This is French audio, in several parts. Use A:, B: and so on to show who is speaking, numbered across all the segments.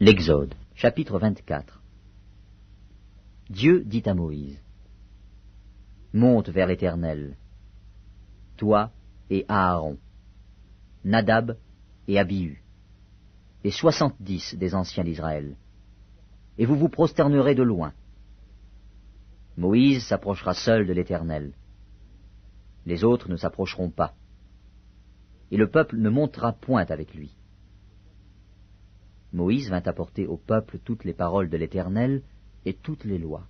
A: L'Exode, chapitre 24. Dieu dit à Moïse, « Monte vers l'Éternel, toi et Aaron, Nadab et Abihu, et 70 des anciens d'Israël, et vous vous prosternerez de loin. Moïse s'approchera seul de l'Éternel. Les autres ne s'approcheront pas, et le peuple ne montera point avec lui. » Moïse vint apporter au peuple toutes les paroles de l'Éternel et toutes les lois.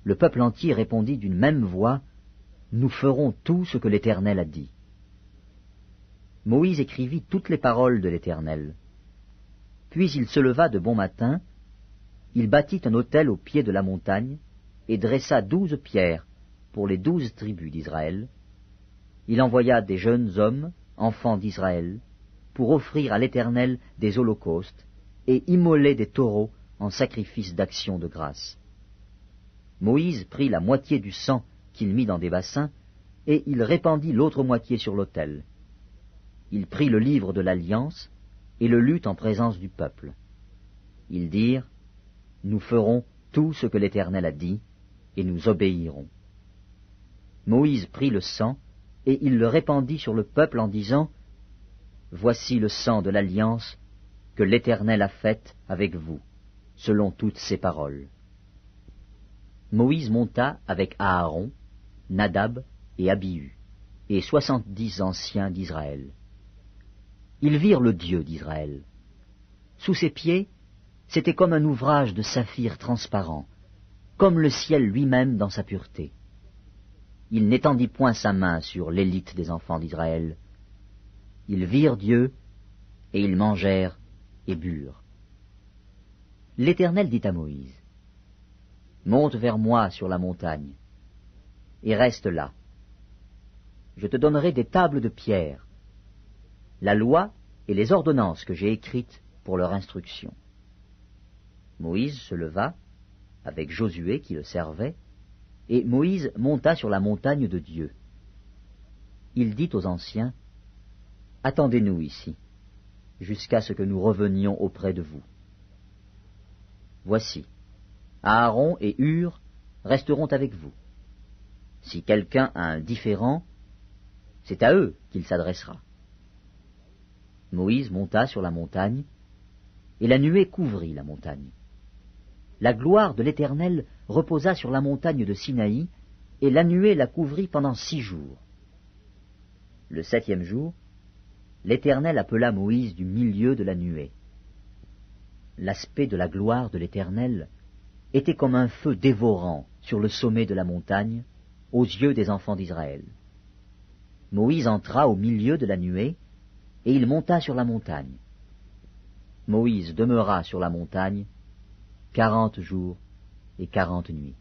A: Le peuple entier répondit d'une même voix, « Nous ferons tout ce que l'Éternel a dit. » Moïse écrivit toutes les paroles de l'Éternel. Puis il se leva de bon matin, il bâtit un autel au pied de la montagne, et dressa 12 pierres pour les 12 tribus d'Israël. Il envoya des jeunes hommes, enfants d'Israël, pour offrir à l'Éternel des holocaustes et immoler des taureaux en sacrifice d'action de grâce. Moïse prit la moitié du sang qu'il mit dans des bassins, et il répandit l'autre moitié sur l'autel. Il prit le livre de l'Alliance et le lut en présence du peuple. Ils dirent, « Nous ferons tout ce que l'Éternel a dit, et nous obéirons. » Moïse prit le sang, et il le répandit sur le peuple en disant, « Voici le sang de l'Alliance que l'Éternel a faite avec vous, selon toutes ses paroles. » Moïse monta avec Aaron, Nadab et Abihu, et 70 anciens d'Israël. Ils virent le Dieu d'Israël. Sous ses pieds, c'était comme un ouvrage de saphir transparent, comme le ciel lui-même dans sa pureté. Il n'étendit point sa main sur l'élite des enfants d'Israël. Ils virent Dieu, et ils mangèrent et burent. L'Éternel dit à Moïse, « Monte vers moi sur la montagne, et reste là. Je te donnerai des tables de pierre, la loi et les ordonnances que j'ai écrites pour leur instruction. » Moïse se leva, avec Josué qui le servait, et Moïse monta sur la montagne de Dieu. Il dit aux anciens, « Attendez-nous ici, jusqu'à ce que nous revenions auprès de vous. Voici, Aaron et Hur resteront avec vous. Si quelqu'un a un différend, c'est à eux qu'il s'adressera. » Moïse monta sur la montagne, et la nuée couvrit la montagne. La gloire de l'Éternel reposa sur la montagne de Sinaï, et la nuée la couvrit pendant 6 jours. Le 7e jour, l'Éternel appela Moïse du milieu de la nuée. L'aspect de la gloire de l'Éternel était comme un feu dévorant sur le sommet de la montagne, aux yeux des enfants d'Israël. Moïse entra au milieu de la nuée, et il monta sur la montagne. Moïse demeura sur la montagne 40 jours et 40 nuits.